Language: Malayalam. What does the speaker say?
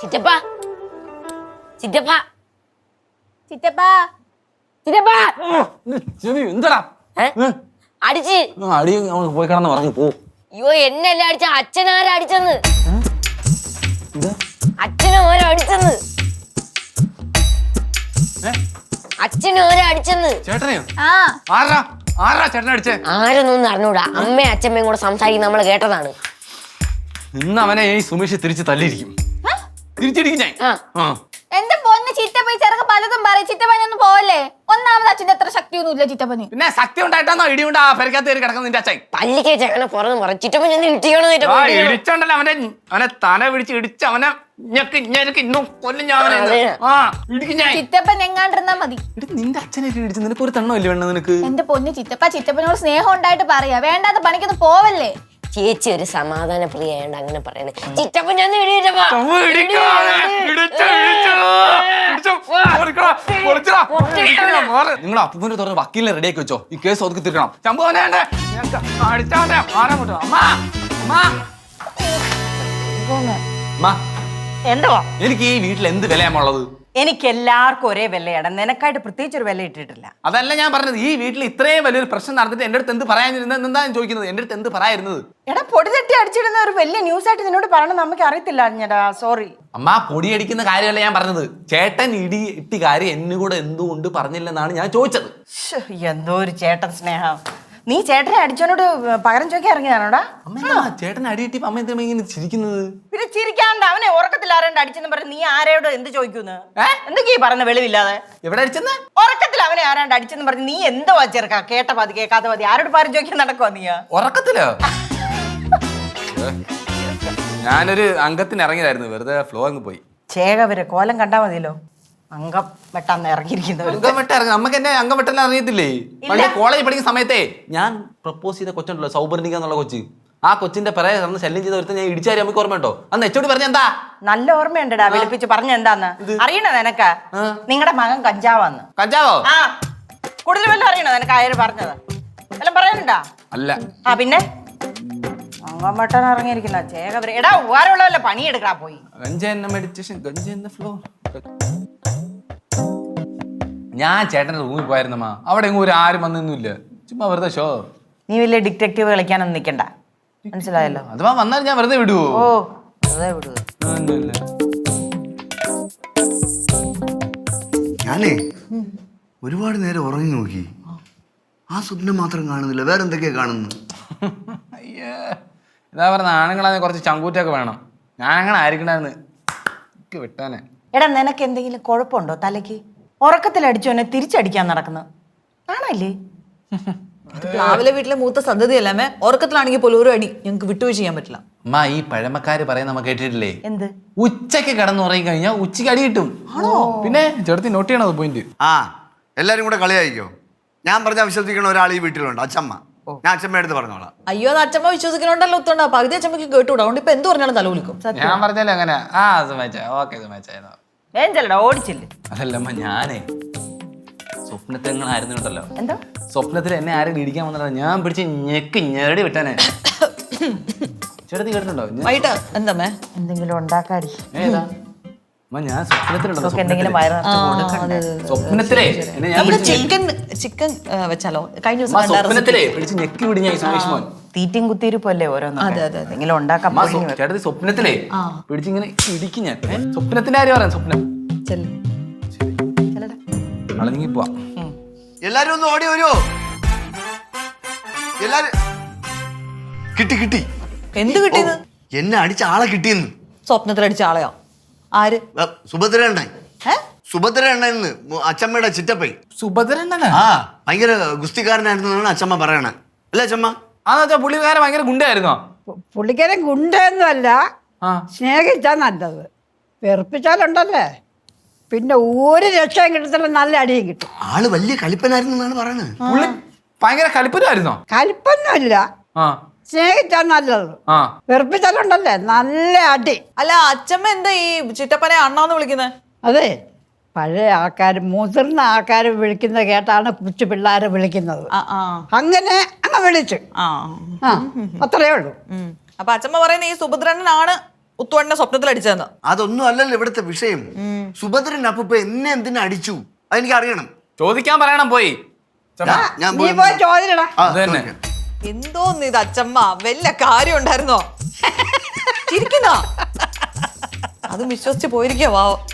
ചിറ്റപ്പ ചിറ്റപ്പ ചിറ്റപ്പ ചിറ്റപ്പ എന്താടാ അടിച്ച് അടി പോയി കിടന്ന് പറഞ്ഞു പോ. അയ്യോ എന്നല്ല അടിച്ച അച്ഛനാരാ അടിച്ചെന്ന്. അച്ഛനോരോ അടിച്ചെന്ന്. അച്ഛനോരോ അടിച്ചെന്ന്. ചേട്ടനെയോ? ആ ആരാ ചേട്ടനെ അടിച്ചേ? ആരൊന്നും അറിഞ്ഞൂടാ. അമ്മയും അച്ഛമ്മയും കൂടെ സംസാരിക്കും, നമ്മള് കേട്ടതാണ്. ഇന്ന് അവനെ ഈ സുമേഷ് തിരിച്ച് തല്ലിയിരിക്കും. തിരിച്ചടിക്കും ഞാൻ. എന്റെ പൊന്ന് ചിറ്റപ്പ, ഈ ചെറുക്ക് പലതും പറയും. ചിറ്റപ്പനൊന്നും പോവല്ലേ? ഒന്നാമത് അച്ഛന്റെ അത്ര ശക്തിയൊന്നും ഇല്ല ചിറ്റപ്പന്. പിന്നെ ശക്തി ഉണ്ടായിട്ടാണോ ഇടിയുണ്ടാ പെരക്കകത്ത് കയറി കിടക്കുന്ന നിന്റെ അച്ഛൻ? പല്ലിക്കേച്ച് അങ്ങനെ പുറന്ന് പറ. ചിറ്റപ്പൻ ഞാൻ ഇടിക്കണോ? ഇടിച്ചോണ്ടല്ലോ അവനെ തല പിടിച്ച് ഇടിച്ച് അവനെ ഇന്നും കൊല്ലും ഞാൻ. ചിറ്റപ്പൻ എങ്ങാണ്ടിരുന്നാ മതി. നിന്റെ അച്ഛനെ ഇടിച്ച് നിനക്ക് ഒരു തണ്ണോ ഇല്ല വേണ്ട നിനക്ക്? എന്റെ പൊന്ന് ചിറ്റപ്പ, ചിറ്റപ്പനോട് സ്നേഹം ഉണ്ടായിട്ട് പറയാ, വേണ്ടാത്ത പണിക്കൊന്നും പോവല്ലേ. ചേച്ചി ഒരു സമാധാന പ്രിയായോണ്ട് അങ്ങനെ പറയണേ. ചിറ്റപ്പൻ ഞാൻ നിങ്ങൾ അപ്പൂനെ തുറന്ന് വക്കീലിനെ റെഡിയാക്കി വെച്ചോ. ഈ കേസ് ഒതുക്കി തീർക്കണം. എന്തുവാ എനിക്ക് ഈ വീട്ടിൽ എന്ത് വിലയാമുള്ളത്? എനിക്ക് എല്ലാവർക്കും ഒരേ വിലയാണ്. നിനക്കായിട്ട് പ്രത്യേകിച്ച് ഒരു വില ഇട്ടിട്ടില്ല. അതല്ല ഞാൻ പറഞ്ഞത്. ഈ വീട്ടിൽ ഇത്രയും വലിയൊരു പ്രശ്നം നടന്നിട്ട് എന്റെ അടുത്ത് എന്ത് പറയാനിരുന്നത് എന്താ ചോദിക്കുന്നത്? എന്റെ അടുത്ത് എന്ത് പറയായിരുന്നത്? എടാ, പൊടി തട്ടി അടിച്ചിടുന്ന ഒരു വലിയ ന്യൂസ് ആയിട്ട് നിന്നോട് പറയണം നമുക്ക് അറിയത്തില്ല. ഞാ സോറി അമ്മ, പൊടിയടിക്കുന്ന കാര്യമല്ല ഞാൻ പറഞ്ഞത്. ചേട്ടൻ ഇട്ടി കാര്യം എന്നെ കൂടെ എന്തുകൊണ്ട് പറഞ്ഞില്ലെന്നാണ് ഞാൻ ചോദിച്ചത്. എന്തോ ഒരു ചേട്ടൻ സ്നേഹം. നീ ചേട്ടനെ അടിച്ചോനോട് പകരം ചോദിക്കാൻ ഇറങ്ങിയതാണോടാ? ചേട്ടൻ അടിയിട്ടിപ്പോ അമ്മ എന്തിനാ ഇങ്ങനെ ചിരിക്കുന്നത്? പിന്നെ ചിരിക്കാണ്ട് അവനെ ഉറക്കത്തിൽ ആരാണ്ട് അടിച്ചെന്ന് പറഞ്ഞ് നീ ആരോട് എന്ത് ചോദിക്കുന്നു? എന്തൊക്കെയാ പറഞ്ഞ വെളിവില്ലാതെ? എവിടെ അടിച്ചെന്ന്? ഉറക്കത്തിൽ അവനെ ആരാണ്ട് അടിച്ചെന്ന് പറഞ്ഞ് നീ എന്തോ ചെറുക്കാ? കേട്ട പാതി കേൾക്കാത്ത പാതി ആരോട് പാരം ചോദിക്കാൻ നടക്കുവാ നീ? ഉറക്കത്തിലോ? ഞാനൊരു അംഗത്തിന് ഇറങ്ങിയതായിരുന്നു, വെറുതെ ഫ്ലോ അങ്ങ് പോയി. ചേകവര് കോലം കണ്ടാ മതിയല്ലോ. അംഗം വെട്ടാന്ന് ഇറങ്ങിയിരിക്കുന്നവർ. അംഗം വെട്ട ഇറങ്ങി. നമുക്ക് എന്നെ അംഗം വെട്ടെല്ലാം അറിയത്തില്ലേ? പണ്ട് കോളേജിൽ പഠിക്കുന്ന സമയത്തെ ഞാൻ പ്രപ്പോസ് ചെയ്ത കൊച്ചുണ്ടല്ലോ, സൗപർണിക എന്നുള്ള കൊച്ച്. ആ കൊച്ചിന്റെ പിറകെ നടന്ന് ശല്യം ചെയ്ത ഒരുത്തൻ ഞാൻ ഇടിച്ചാരി നമുക്ക് ഓർമ്മയുണ്ടോ? അന്ന് എച്ചോടി പറഞ്ഞ എന്താ? നല്ല ഓർമ്മയുണ്ടടാ. വിളിപ്പിച്ച് പറഞ്ഞ എന്താന്ന് അറിയണ നിനക്ക്? നിങ്ങളുടെ മകൻ കഞ്ചാവാന്ന്. കഞ്ചാവോ? ആ, കൂടുതൽ വല്ലതും അറിയണോ നിനക്ക്? ആര് പറഞ്ഞത് എല്ലാം പറയാനുണ്ടാ? അല്ല. ആ പിന്നെ അംഗം വെട്ടാൻ ഇറങ്ങിയിരിക്കുന്ന ചേകവര്. എടാ, ഉപകാരമുള്ളവല്ല പണിയെടുക്കാ പോയി. ഞാൻ ചേട്ടന്റെ റൂമിൽ പോയിരുന്നമ്മ. അവിടെ എങ്ങും ഒരു ആരും വന്നൊന്നുമില്ല. ചുമ്മാ വെറുതെ ഷോ. നീ വലിയ ഡിറ്റക്റ്റീവ് കളിക്കാനൊന്നും നിൽക്കണ്ട, മനസ്സിലായല്ലോ. അഥവാ വന്നാൽ ഞാൻ വെറുതെ വിടുവോ? ഓ, വെറുതെ വിടുവോ? ഞാനേ ഒരുപാട് നേരം ഉറങ്ങി നോക്കി. ആ സ്വപ്നം മാത്രം കാണുന്നില്ല, വേറെ എന്തൊക്കെയാ കാണുന്നു? അയ്യേ, ഇതാ പറഞ്ഞ ആണുങ്ങളാന്നെ കുറച്ച് ചങ്കൂറ്റൊക്കെ വേണം. ഞാൻ അങ്ങനെ ആയിരിക്കണ്ടായിരുന്നു വിട്ടാനെ. എടാ, നിനക്ക് എന്തെങ്കിലും കുഴപ്പമുണ്ടോ തലയ്ക്ക്? ഉറക്കത്തിലടിച്ചോനെ തിരിച്ചടിക്കാൻ നടക്കുന്നു ആണല്ലേ? രാവിലെ വീട്ടിലെ മൂത്ത സദ്യതയല്ലേ, ഉറക്കത്തിലാണെങ്കിൽ പോലും ഒരു അടി ഞങ്ങൾക്ക് വിട്ടുവീഴ്ച ചെയ്യാൻ പറ്റില്ല. അമ്മ, ഈ പഴമക്കാര് പറയുന്ന നമ്മ കേട്ടിട്ടില്ലേ? എന്ത്? ഉച്ചക്ക് കിടന്ന് ഉറങ്ങി കഴിഞ്ഞാൽ ഉച്ചക്ക് അടി കിട്ടും. പിന്നെ ചേർത്തി നോട്ട് ചെയ്യണത് പോയിന്റ്. ആ, എല്ലാരും കൂടെ കളിയായിക്കോ. ഞാൻ പറഞ്ഞാൽ വിശ്വസിക്കണ ഒരാൾ ഈ വീട്ടിലുണ്ട്, അച്ഛമ്മ. ഞാൻ അച്ഛമ്മ എടുത്ത് പറഞ്ഞോളാം. അയ്യോ, അത് അച്ഛമ്മ വിശ്വസിക്കലുണ്ടല്ലോ. ഒത്തുണ്ടാ പകുതി അച്ഛമ്മക്ക് കേട്ടുകൂടാ. അതുകൊണ്ട് ഇപ്പൊ എന്ത് പറഞ്ഞാലും തലവിളിക്കും. ഞാൻ പറഞ്ഞല്ലേ അങ്ങനെ. ആ സുമേച്ച വേഞ്ചല്ലടാ, ഓടിച്ചില്ലേ? അതല്ലമ്മ, ഞാനേ സ്വപ്നത്തെങ്ങളായിരുന്നുണ്ടല്ലോ. എന്താ സ്വപ്നത്തിൽ എന്നെ ആരും ഇടിക്കാൻ വന്നല്ലോ, ഞാൻ പിടിച്ച് ഞെരടി വിട്ടാനെ. ചേട്ടത്തി കേട്ടിട്ടുണ്ടോ? വൈകിട്ട് എന്താ എന്തെങ്കിലും ഉണ്ടാക്കാടി. ഏതാ ഞാൻ സ്വപ്നത്തിലുണ്ടല്ലോ. എന്തെങ്കിലും വയറ് നിറച്ച് കൊടുക്കണ്ടേ? സ്വപ്നത്തിലേ എന്നെ ഞാൻ ചിക്കൻ വെച്ചാലോ? കഴിഞ്ഞ ദിവസം സ്വപ്നത്തിലേ പിടിച്ച് ഞെക്കി വിടി ഞാൻ സുമേഷ് മോൻ. തീറ്റും കുത്തിയിരിപ്പല്ലേ ഓരോന്നും. എന്തെങ്കിലും ഉണ്ടാക്കാൻ. ചേട്ടത്തി സ്വപ്നത്തിലേ പിടിച്ചിങ്ങനെ ഇടിക്കും ഞാൻ. സ്വപ്നത്തിന്റെ കാര്യം പറയാം. സ്വപ്നം അളഞ്ഞി പോവാ. എല്ലാരും ഒന്ന് ഓടി വരുമോ? എല്ലാരും കിട്ടി. എന്ത് കിട്ടിയത്? എന്നെ അടിച്ച ആളെ കിട്ടിയെന്ന്. സ്വപ്നത്തിൽ അടിച്ച ആളെയോ? ആര്? സുഭദ്ര എണ്ണ. സുഭദ്ര എണ്ണന്ന് അച്ഛമ്മയുടെ ചിറ്റപ്പൈ. സുഭദ്ര ആ, ഭയങ്കര ഗുസ്തിക്കാരനായിരുന്നു അച്ഛമ്മ പറയണേ. അല്ലേ അച്ഛമ്മ? അതെന്നുവെച്ചാ പുള്ളിക്കാരൻ ഭയങ്കര ഗുണ്ടായിരുന്നോ? പുള്ളിക്കാരൻ ഗുണ്ടൊന്നുമല്ല, സ്നേഹിച്ചാ നല്ലത്. വെറുപ്പിച്ചാലുണ്ടല്ലേ പിന്നെ ഒരു രക്ഷയും കിട്ടത്തില്ല, നല്ല അടിയും കിട്ടും. ആള് വലിയ കളിപ്പനായിരുന്നു എന്നാണ് പറയണത്. പുള്ളി ഭയങ്കര കലിപ്പനായിരുന്നോ? കലിപ്പൊന്നുമില്ല, സ്നേഹിച്ചാ നല്ലത്. വെറുപ്പിച്ചാലുണ്ടല്ലേ നല്ല അടി. അല്ല, അച്ഛമ്മ എന്താ ഈ ചിറ്റപ്പനെ അണ്ണാന്ന് വിളിക്കുന്നത്? അതെ, പഴയ ആൾക്കാർ, മുതിർന്ന ആൾക്കാർ വിളിക്കുന്ന കേട്ടാണ് കൊച്ചു പിള്ളേരെ വിളിക്കുന്നത്. അങ്ങനെ അങ്ങ് വിളിച്ചു. അത്രയേ ഉള്ളൂ. അപ്പൊ അച്ഛമ്മ പറയുന്ന ഈ സുഭദ്രനാണ് ഉത്തുവണ്ണ സ്വപ്നത്തിൽ അടിച്ചതെന്ന്. അതൊന്നും അല്ലല്ലോ ഇവിടുത്തെ വിഷയം. സുഭദ്രൻ അപ്പൂപ്പ എന്നെ എന്തിനാ അടിച്ചു അതെനിക്ക് അറിയണം. ചോദിക്കാൻ പറയണം പോയി. ഞാൻ നീ പോയി ചോദിക്കടാ. ആ, അത് തന്നെ. ചോദിക്കാം. എന്തോന്ന് ഇത് അച്ചമ്മ, വല്ല കാര്യം ഉണ്ടായിരുന്നോ? ചിരിക്കുന്നോ? അതും വിശ്വസിച്ച് പോയിരിക്കോ വാവോ.